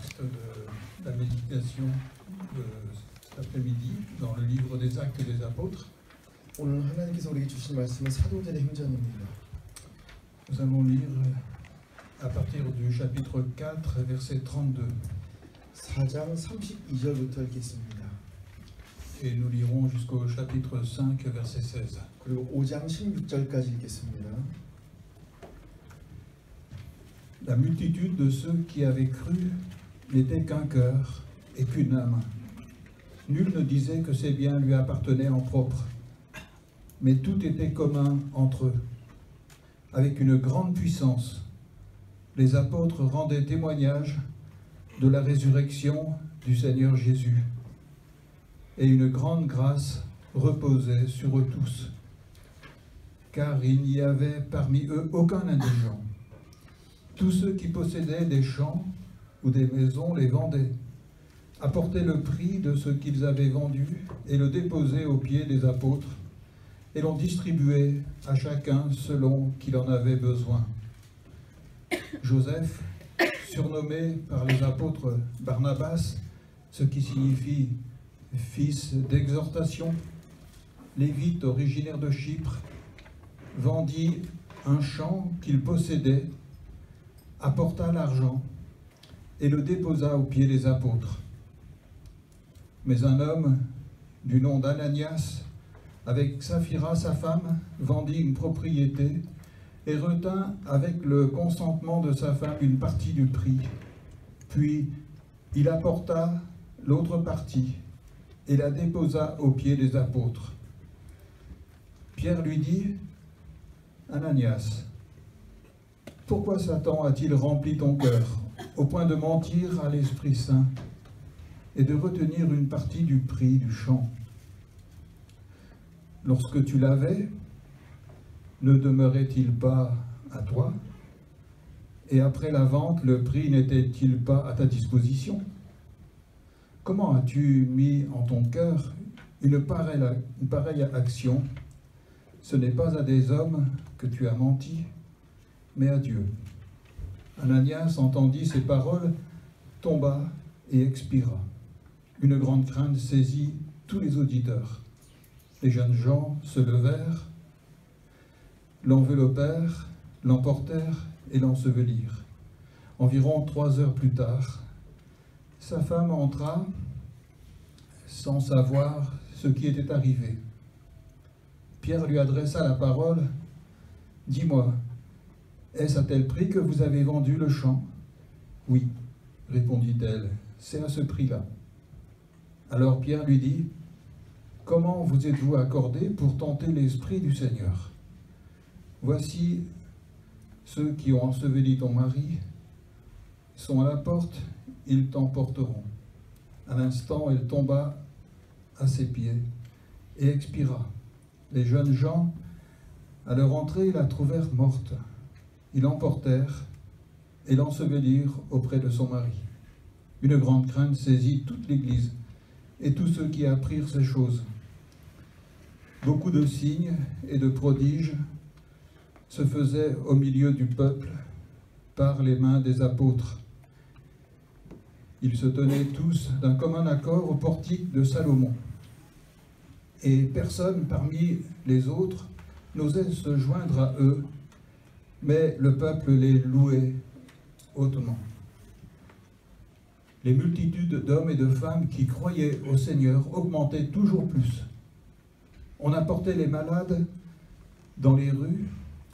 texte de la méditation de cet après-midi dans le livre des Actes des Apôtres. 오늘 하나님께서 우리에게 주신 말씀은 사도들의 행전입니다. Nous allons lire à partir du chapitre 4, verset 32. 4장 32절부터 읽겠습니다. Et nous lirons jusqu'au chapitre 5, verset 16. 그리고 5장 16절까지 읽겠습니다. La multitude de ceux qui avaient cru n'était qu'un cœur et qu'une âme. Nul ne disait que ses biens lui appartenaient en propre, mais tout était commun entre eux. Avec une grande puissance, les apôtres rendaient témoignage de la résurrection du Seigneur Jésus, et une grande grâce reposait sur eux tous, car il n'y avait parmi eux aucun indigent. Tous ceux qui possédaient des champs ou des maisons les vendaient, apportaient le prix de ce qu'ils avaient vendu et le déposaient aux pieds des apôtres, et l'on distribuait à chacun selon qu'il en avait besoin. Joseph, surnommé par les apôtres Barnabas, ce qui signifie fils d'exhortation, lévite originaire de Chypre, vendit un champ qu'il possédait, apporta l'argent et le déposa aux pieds des apôtres. Mais un homme du nom d'Ananias, avec Saphira sa femme, vendit une propriété et retint avec le consentement de sa femme une partie du prix. Puis il apporta l'autre partie et la déposa aux pieds des apôtres. Pierre lui dit, « Ananias, pourquoi Satan a-t-il rempli ton cœur au point de mentir à l'Esprit Saint et de retenir une partie du prix du champ? Lorsque tu l'avais, ne demeurait-il pas à toi? Et après la vente, le prix n'était-il pas à ta disposition? Comment as-tu mis en ton cœur une pareille action? Ce n'est pas à des hommes que tu as menti, mais à Dieu. » Ananias entendit ces paroles, tomba et expira. Une grande crainte saisit tous les auditeurs. Les jeunes gens se levèrent, l'enveloppèrent, l'emportèrent et l'ensevelirent. Environ 3 heures plus tard, sa femme entra sans savoir ce qui était arrivé. Pierre lui adressa la parole. « Dis-moi, est-ce à tel prix que vous avez vendu le champ? » « Oui, répondit-elle, c'est à ce prix-là. » Alors Pierre lui dit, « Comment vous êtes-vous accordé pour tenter l'Esprit du Seigneur? Voici ceux qui ont enseveli ton mari sont à la porte, ils t'emporteront. » À l'instant, elle tomba à ses pieds et expira. Les jeunes gens, à leur entrée, la trouvèrent morte. Ils l'emportèrent et l'ensevelirent auprès de son mari. Une grande crainte saisit toute l'Église et tous ceux qui apprirent ces choses. Beaucoup de signes et de prodiges se faisaient au milieu du peuple par les mains des apôtres. Ils se tenaient tous d'un commun accord au portique de Salomon. Et personne parmi les autres n'osait se joindre à eux, mais le peuple les louait hautement. Les multitudes d'hommes et de femmes qui croyaient au Seigneur augmentaient toujours plus. On apportait les malades dans les rues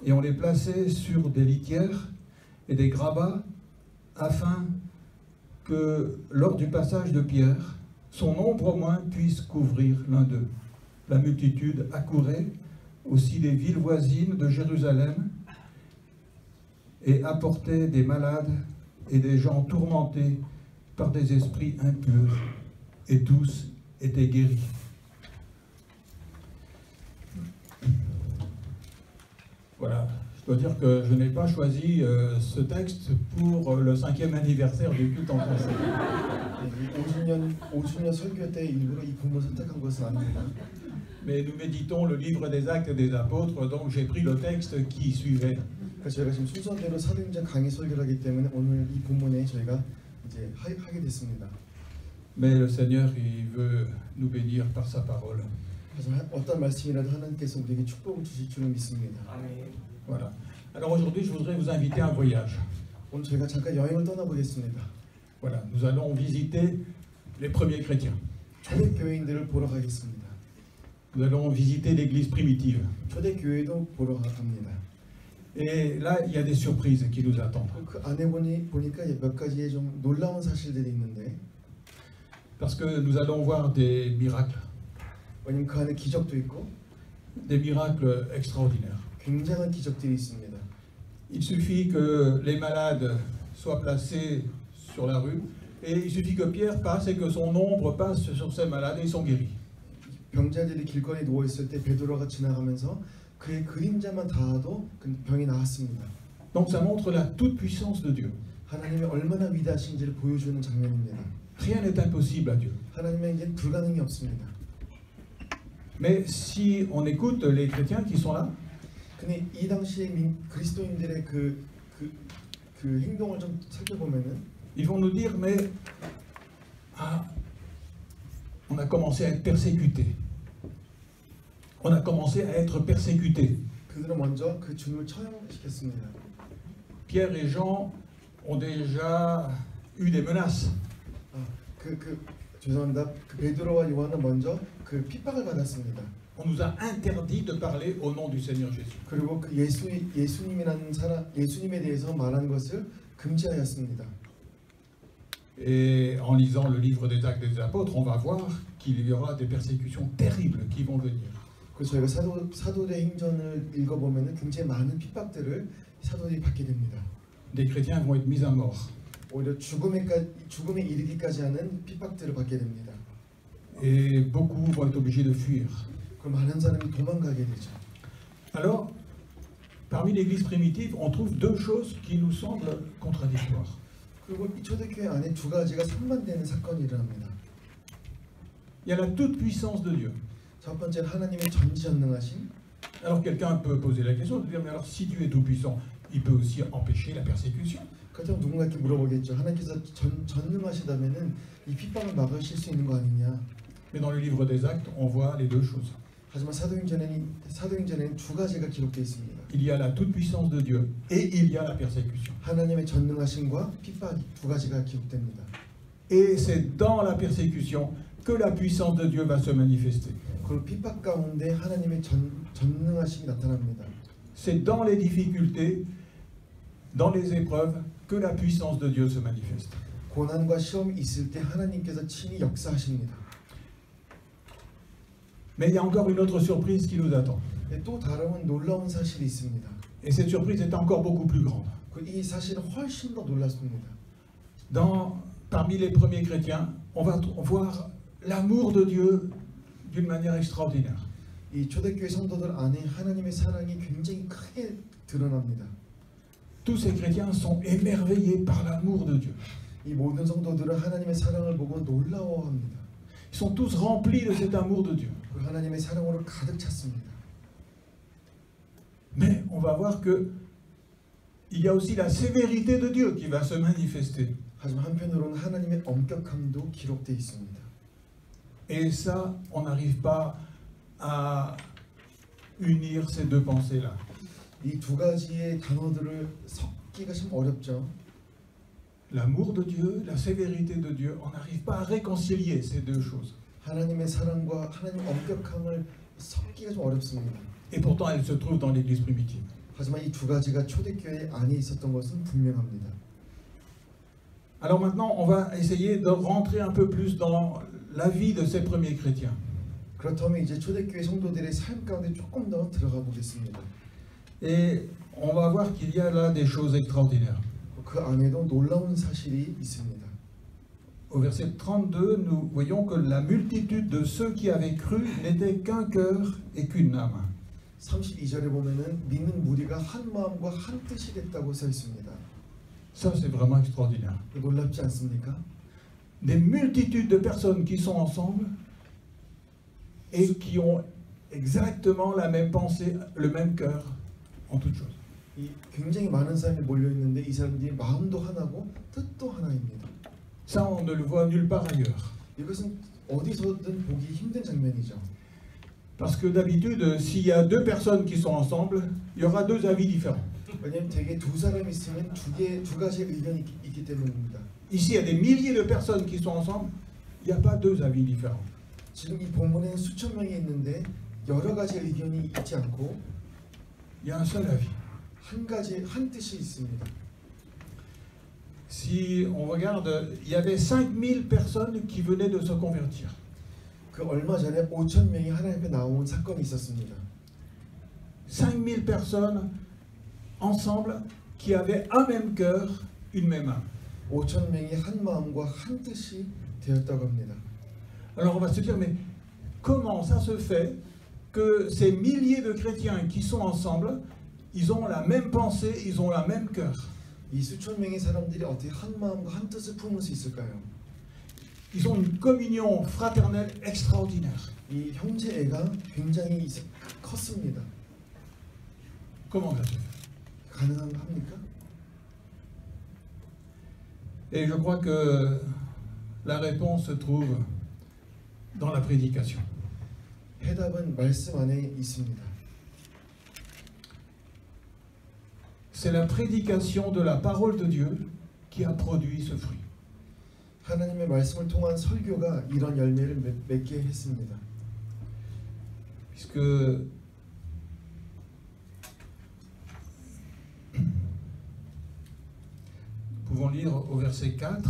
et on les plaçait sur des litières et des grabats afin que, lors du passage de Pierre, son ombre au moins puisse couvrir l'un d'eux. La multitude accourait aussi des villes voisines de Jérusalem et apportait des malades et des gens tourmentés par des esprits impurs, et tous étaient guéris. Voilà, je dois dire que je n'ai pas choisi ce texte pour le 5e anniversaire du culte en français. 5주년 설교 때 일부러 이 본문 선택한 것은 아닙니다. Mais nous méditons le livre des Actes des Apôtres, donc j'ai pris le texte qui suivait. 저희가 지금 순서대로 사도행전 강의 설교를 하기 때문에 오늘 이 본문에 저희가 이제 하게 됐습니다. Mais le Seigneur, il veut nous bénir par sa parole. 하지만 어떤 말씀이라도 하나님께서 우리에게 축복을 주실 줄은 믿습니다. Voilà. Alors aujourd'hui, je voudrais vous inviter à un voyage. 오늘 저희가 잠깐 여행을 떠나보겠습니다. Voilà, nous allons visiter les premiers chrétiens. 초대 교회인들을 보러 가겠습니다. Nous allons visiter l'église primitive. 초대 교회도 보러 갑니다. Et là, il y a des surprises qui nous attendent. 그 안에 보니까 몇 가지의 좀 놀라운 사실들이 있는데, Parce que nous allons voir des miracles. 왜냐면 그 안에 기적도 있고 Des miracles extraordinaires. 굉장한 기적들이 있습니다. Il suffit que les malades soient placés sur la rue et il suffit que Pierre passe et que son ombre passe sur ces malades et ils sont guéris. 병자들이 길거리에 누워 있을 때 베드로가 지나가면서 그의 그림자만 닿아도 그 병이 나았습니다. Donc ça montre la toute-puissance de Dieu. 하나님이 얼마나 위대하신지를 보여주는 장면입니다. Rien n'est impossible à Dieu. 하나님에겐 불가능이 없습니다. Mais si on écoute les chrétiens qui sont là, 근데 이 당시에 그리스도인들의 그 행동을 좀 살펴보면은 ils vont nous dire mais on a commencé à être persécuté. On a commencé à être persécuté. 그들은 먼저 그 주님을 처형시켰습니다. Pierre et Jean ont déjà eu des menaces. 죄송합니다. 그 베드로와 요한은 먼저 그 핍박을 받았습니다. On nous a interdit de parler au nom du Seigneur Jésus. 그리고 그 예수님이라는 예수님에 대해서 말하는 것을 금지하였습니다. Et en lisant le livre des Actes des Apôtres, on va voir qu'il y aura des persécutions terribles qui vont venir. 그래서 저희가 사도의 행전을 읽어보면 굉장히 많은 핍박들을 사도들이 받게 됩니다. Des chrétiens vont être mis à mort. 오히려 죽음에 이르기까지 하는 핍박들을 받게 됩니다. Et beaucoup vont être obligés de fuir. 그럼 많은 사람이 도망가게 되죠. Alors, parmi l'Église primitive, on trouve deux choses qui nous semblent contradictoires. 그리고 이 초대교회 안에 두 가지가 상반되는 사건이 일어납니다. Il y a la toute-puissance de Dieu. 첫 번째는 하나님의 전지전능하심. Alors quelqu'un peut poser la question de dire mais alors si Dieu est tout-puissant, il peut aussi empêcher la persécution. 그렇다면 누군가 이렇게 물어보겠죠. 하나님께서 전능하시다면은 이 핍박을 막으실 수 있는 거 아니냐? Mais dans le livre des Actes, on voit les deux choses. 하지만 사도행전에는 두 가지가 기록되어 있습니다. Il y a la toute-puissance de Dieu et il y a la persécution. 하나님의 전능하심과 핍박 두 가지가 기록됩니다. Et c'est dans la persécution que la puissance de Dieu va se manifester. 그리고 핍박 가운데 하나님의 전능하심이 나타납니다. C'est dans les difficultés, dans les épreuves, que la puissance de Dieu se manifeste. 고난과 시험이 있을 때 하나님께서 친히 역사하십니다. Mais il y a encore une autre surprise qui nous attend. 또 다른 놀라운 사실이 있습니다. Et cette surprise est encore beaucoup plus grande. 이 사실은 훨씬 더 놀랍습니다. Parmi les premiers chrétiens, on va voir l'amour de Dieu d'une manière extraordinaire. 이 초대교회 성도들 안에 하나님의 사랑이 굉장히 크게 드러납니다. Tous ces chrétiens sont émerveillés par l'amour de Dieu. 이 모든 성도들은 하나님의 사랑을 보고 놀라워합니다. Ils sont tous remplis de cet amour de Dieu. 하나님의 사랑으로 가득 찼습니다. Mais on va voir que il y a aussi la sévérité de Dieu qui va se manifester. 하지만 한편으로는 하나님의 엄격함도 기록되어 있습니다. Et ça, on n'arrive pas à unir ces deux pensées-là. 이 두 가지의 단어들을 섞기가 좀 어렵죠. L'amour de Dieu, la sévérité de Dieu, on n'arrive pas à réconcilier ces deux choses. 하나님의 사랑과 하나님의 엄격함을 섞기가 좀 어렵습니다. Et pourtant, elles se trouvent dans l'Église primitive. 하지만 이 두 가지가 초대교회 안에 있었던 것은 분명합니다. Alors maintenant, on va essayer de rentrer un peu plus dans la vie de ces premiers chrétiens. 그렇다면 이제 초대교회 성도들의 삶 가운데 조금 더 들어가 보겠습니다. Et on va voir qu'il y a là des choses extraordinaires. 그 안에도 놀라운 사실이 있습니다. Au verset 32, nous voyons que la multitude de ceux qui avaient cru n'était qu'un cœur et qu'une âme. 32절에 보면은 믿는 무리가 한 마음과 한 뜻이 됐다고 써 있습니다. Ça, c'est vraiment extraordinaire. 놀랍지 않습니까? Des multitudes de personnes qui sont ensemble et qui ont exactement la même pensée, le même cœur en toutes choses. 이 굉장히 많은 사람이 몰려 있는데 이 사람들이 마음도 하나고 뜻도 하나입니다. Ça, on ne le voit nulle part ailleurs. 이것은 어디서든 보기 힘든 장면이죠. Parce que d'habitude, s'il y a deux personnes qui sont ensemble, il y aura deux avis différents. 왜냐하면 대개 두 사람이 있으면 두 가지의 의견이 있기 때문입니다. Ici, il y a des milliers de personnes qui sont ensemble, il n'y a pas deux avis différents. 지금 이 본문에는 수천 명이 있는데 여러 가지 의견이 있지 않고 Il y a un seul avis. 한 뜻이 있습니다. Si on regarde, il y avait 5000 personnes qui venaient de se convertir. 그 얼마 전에 5천 명이 하나님 앞에 나온 사건이 있었습니다. 5000 personnes ensemble qui avaient un même cœur, une même âme. 5천 명이 한 마음과 한 뜻이 되었다고 합니다. Alors on va se dire, mais comment ça se fait que ces milliers de chrétiens qui sont ensemble, ils ont la même pensée, ils ont la même cœur? 이 수천 명의 사람들이 어떻게 한 마음과 한 뜻을 품을 수 있을까요? Ils ont une communion fraternelle extraordinaire. 이 형제애가 굉장히 컸습니다. Comment ça se fait? 가능합니까? Et je crois que la réponse se trouve dans la prédication. 해답은 말씀 안에 있습니다. C'est la prédication de la parole de Dieu qui a produit ce fruit. 하나님의 말씀을 통한 설교가 이런 열매를 맺게 했습니다. Puisque nous pouvons lire au verset 4.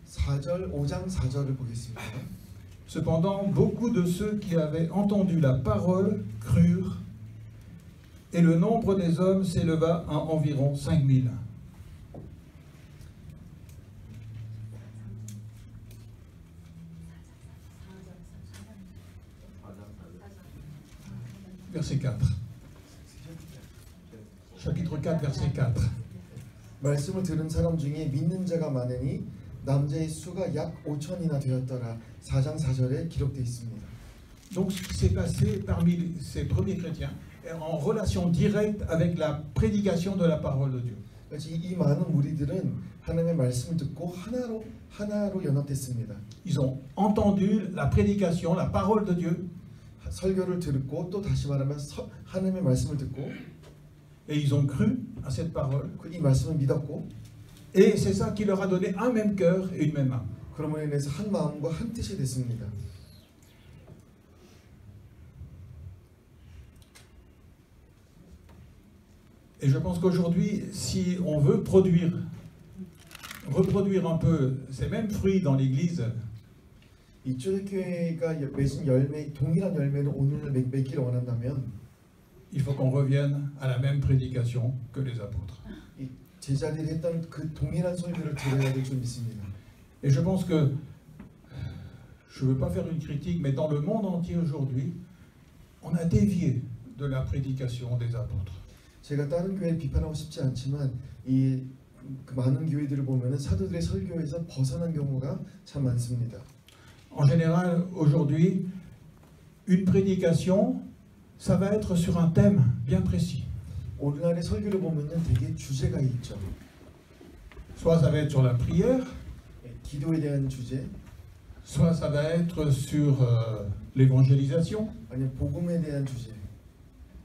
5장 4절을 보겠습니다. Cependant, beaucoup de ceux qui avaient entendu la parole crurent, et le nombre des hommes s'éleva à environ 5000. Verset 4. Chapitre 4, verset 4. 말씀을 들은 사람 중에 믿는 자가 많으니 남자의 수가 약 5천이나 되었더라. 4장 4절에 기록되어 있습니다. Donc ce qui s'est passé parmi ces premiers chrétiens est en relation directe avec la prédication de la parole de Dieu. 이 많은 무리들은 하나님의 말씀을 듣고 하나로 연합됐습니다. Ils ont entendu la prédication, la parole de Dieu, 설교를 듣고 또 다시 말하면 하나님의 말씀을 듣고 et ils ont cru à cette parole. 이 말씀을 믿었고 Et c'est ça qui leur a donné un même cœur et une même âme. 그러므로 인해서 한 마음과 한 뜻이 됐습니다. Et je pense qu'aujourd'hui, si on veut reproduire un peu ces mêmes fruits dans l'Église, 이 초대교회가 맺은 열매, 동일한 열매를 오늘 맺기를 원한다면 il faut qu'on revienne à la même prédication que les apôtres. 이 제자들이 했던 그 동일한 설교를 들어야 될 줄 믿습니다. Et je pense que, je ne veux pas faire une critique, mais dans le monde entier aujourd'hui, on a dévié de la prédication des apôtres. 제가 다른 교회를 비판하고 싶지 않지만 이 많은 교회들을 보면은 사도들의 설교에서 벗어난 경우가 참 많습니다. En général, aujourd'hui, une prédication, ça va être sur un thème bien précis. 오늘날의 설교를 보면은 되게 주제가 있죠. Soit ça va être sur la prière, 기도에 대한 주제, soit ça va être sur l'évangélisation, 아니면 복음에 대한 주제,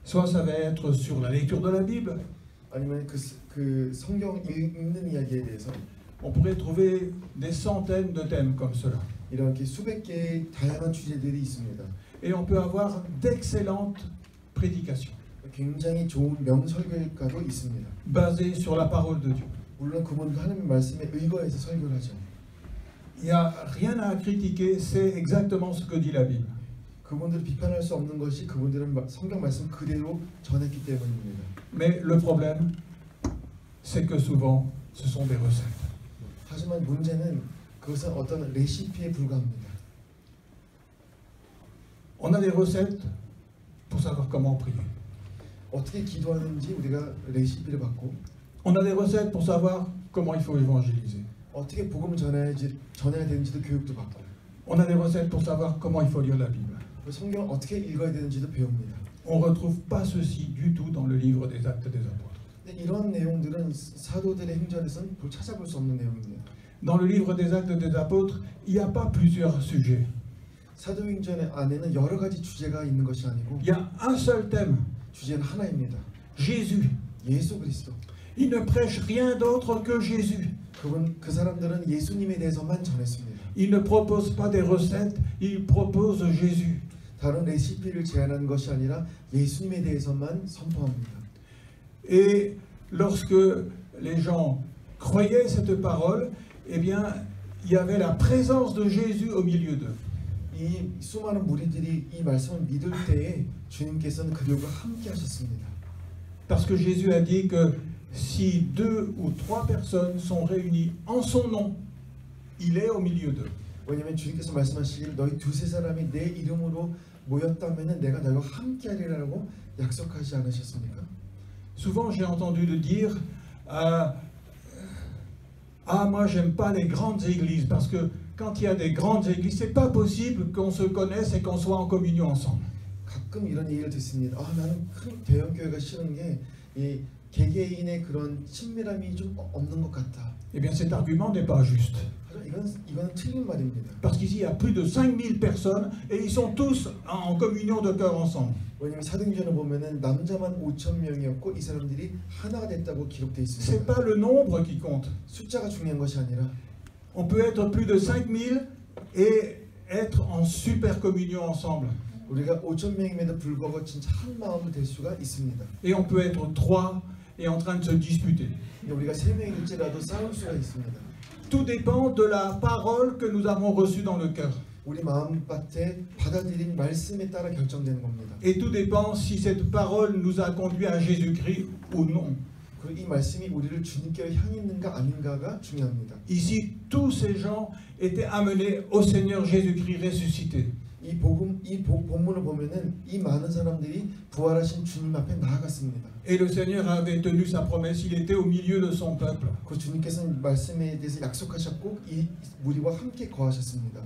soit ça va être sur la lecture de la Bible. 아니면 그 성경 읽는 이야기에 대해서 On pourrait trouver des centaines de thèmes comme cela. 이렇게 수백 개의 다양한 주제들이 있습니다. Et on peut avoir d'excellentes prédications, 굉장히 좋은 명설교가도 있습니다. basées sur la parole de Dieu. 물론 그분도 하나님의 말씀에 의거해서 설교를 하죠. Il n'y a rien à critiquer, c'est exactement ce que dit la Bible. 그분들을 비판할 수 없는 것이 그분들은 성경 말씀 그대로 전했기 때문입니다. Mais le problème, c'est que souvent, ce sont des recettes. 하지만 문제는 그것은 어떤 레시피에 불과합니다. On a des recettes pour savoir comment prier. 어떻게 기도하는지 우리가 레시피를 받고 On a des recettes pour savoir comment il faut évangéliser. 어떻게 복음을 전해야 되는지도 교육도 받고 On a des recettes pour savoir comment il faut lire la Bible. 성경을 어떻게 읽어야 되는지도 배웁니다. On ne retrouve pas ceci du tout dans le livre des Actes des Apôtres. 근데 이런 내용들은 사도들의 행전에서는 찾아볼 수 없는 내용입니다. Dans le livre des Actes des Apôtres, il n'y a pas plusieurs sujets. 사도행전 안에는 여러 가지 주제가 있는 것이 아니고 Il y a un seul thème, 주제는 하나입니다. Jésus. 예수 그리스도. Ils ne prêchent rien d'autre que Jésus. 그 사람들은 예수님에 대해서만 전했습니다. Ils ne proposent pas des recettes, ils proposent Jésus. 다른 레시피를 제안한 것이 아니라 예수님에 대해서만 선포합니다. Et lorsque les gens croyaient cette parole, eh bien, il y avait la présence de Jésus au milieu d'eux. 이 수많은 무리들이 이 말씀을 믿을 때에 주님께서는 그들과 함께 하셨습니다. Parce que Jésus a dit que si 2 ou 3 personnes sont réunies en son nom, il est au milieu d'eux. 왜냐하면 주님께서 말씀하시기를 너희 두세 사람이 내 이름으로 모였다면은 내가 너희와 함께 하리라고 약속하지 않으셨습니까? Souvent j'ai entendu le dire ah moi j'aime pas les grandes églises parce que quand il y a des grandes églises c'est pas possible qu'on se connaisse et qu'on soit en communion ensemble. 가끔 이런 얘기를 듣습니다. 나는 큰 대형 교회가 싫은 게 이 개개인의 그런 친밀함이 좀 없는 것 같다. Eh bien cet argument n'est pas juste. 이거는 틀린 말입니다. Parce qu'ici il y a plus de 5000 personnes et ils sont tous en communion de cœur ensemble. 왜냐면 사도행전을 보면은 남자만 5,000명이었고 이 사람들이 하나가 됐다고 기록되어 있습니다. C'est pas le nombre qui compte. 숫자가 중요한 것이 아니라 On peut être plus de 5000 et être en super communion ensemble. 우리가 5,000명임에도 불구하고 진짜 한 마음으로 될 수가 있습니다. Et on peut être 3 et en train de se disputer. 우리가 3명일지라도 싸울 수가 있습니다. Tout dépend de la parole que nous avons reçue dans le cœur. 우리 마음밭에 받아들인 말씀에 따라 결정되는 겁니다. Et tout dépend si cette parole nous a conduit à Jésus-Christ ou non. 그리고 이 말씀이 우리를 주님께로 향했는가 아닌가가 중요합니다. Ici, tous ces gens étaient amenés au Seigneur Jésus-Christ ressuscité. 이 본문을 보면은 이 많은 사람들이 부활하신 주님 앞에 나아갔습니다. Et le Seigneur avait tenu sa promesse, il était au milieu de son peuple. 그 주님께서는 말씀에 대해서 약속하셨고 이 무리와 함께 거하셨습니다.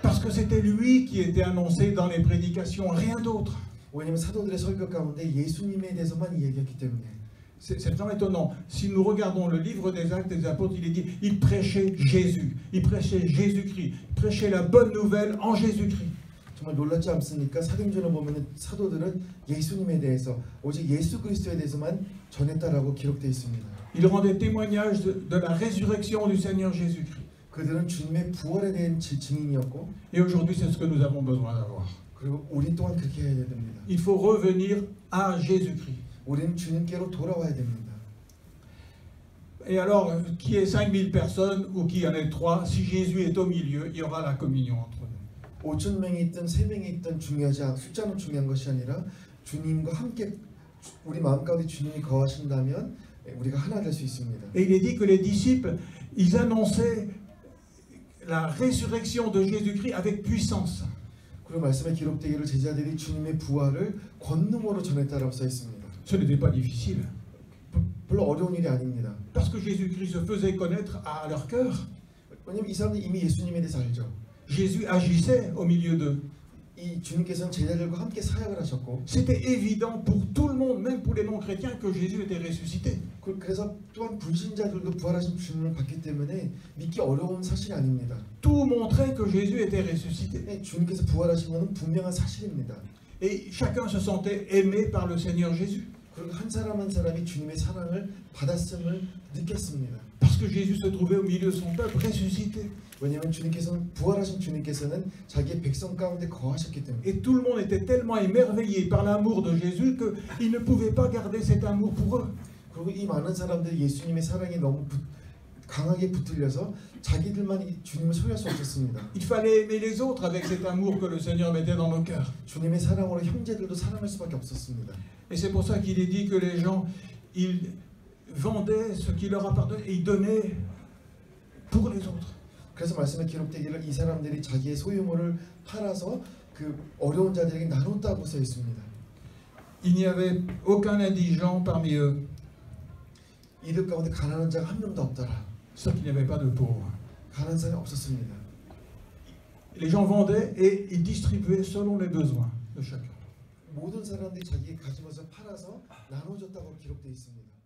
Parce que c'était lui qui était annoncé dans les prédications, rien d'autre. 왜냐하면 사도들의 설교 가운데 예수님에 대해서만 이야기했기 때문에. C'est vraiment étonnant. Si nous regardons le livre des Actes des Apôtres, il est dit, il prêchait Jésus, il prêchait Jésus-Christ, il prêchait la bonne nouvelle en Jésus-Christ. 정말 놀랍지 않습니까? 사도행전을 보면은 사도들은 예수님에 대해서 오직 예수 그리스도에 대해서만 전했다라고 기록되어 있습니다. Il rendait témoignage de la résurrection du Seigneur Jésus-Christ. 그들은 주님의 부활에 대한 증인이었고, Et aujourd'hui, c'est ce que nous avons besoin d'avoir. 그리고 우리 또한 그렇게 해야 됩니다. Il faut revenir à Jésus-Christ. 우리는 주님께로 돌아와야 됩니다. Et alors, qui est 5000 personnes ou qui en est 3, si Jésus est au milieu, il y aura la communion entre nous. 5,000명이 있든 3명이 있든 숫자는 중요한 것이 아니라 주님과 함께 우리 마음 가운데 주님이 거하신다면 우리가 하나 될 수 있습니다. Et il est dit que les disciples, ils annonçaient la résurrection de Jésus-Christ avec puissance. 그리고 말씀에 기록되기를 제자들이 주님의 부활을 권능으로 전했다라고 써 있습니다. Ce n'était pas difficile. 별로 어려운 일이 아닙니다. Parce que Jésus-Christ se faisait connaître à leur cœur. 왜냐면 이 사람들이 이미 예수님에 대해서 알죠. Jésus agissait au milieu d'eux. 이 주님께서는 제자들과 함께 사역을 하셨고, C'était évident pour tout le monde, même pour les non-chrétiens, que Jésus était ressuscité. 그래서 또한 불신자들도 부활하신 주님을 봤기 때문에 믿기 어려운 사실이 아닙니다. Tout montrait que Jésus était ressuscité. 주님께서 부활하신 것은 분명한 사실입니다. Et chacun se sentait aimé par le Seigneur Jésus. 그리고 한 사람 한 사람이 주님의 사랑을 받았음을 느꼈습니다. Parce que Jésus se trouvait au milieu de son peuple ressuscité. 왜냐하면 주님께서는 부활하신 주님께서는 자기의 백성 가운데 거하셨기 때문에. Et tout le monde était tellement émerveillé par l'amour de Jésus qu'ils ne pouvaient pas garder cet amour pour eux. 그리고 이 많은 사람들이 예수님의 사랑에 너무 강하게 붙들려서 자기들만 주님을 소유할 수 없었습니다. Il fallait aimer les autres avec cet amour que le Seigneur mettait dans nos cœurs. 주님의 사랑으로 형제들도 사랑할 수밖에 없었습니다. Et c'est pour ça qu'il est dit que les gens, ils vendaient ce qui leur appartenait et ils donnaient pour les autres. 그래서 말씀에 기록되기를 이 사람들이 자기의 소유물을 팔아서 그 어려운 자들에게 나눴다고 써 있습니다. Il n'y avait aucun indigent parmi eux. 이들 가운데 가난한 자가 한 명도 없더라. Sauf qu'il n'y avait pas de pauvres. 가난한 사람이 없었습니다. Les gens vendaient et ils distribuaient selon les besoins de chacun. 모든 사람들이 자기 가진 것을 팔아서 나눠줬다고 기록되어 있습니다.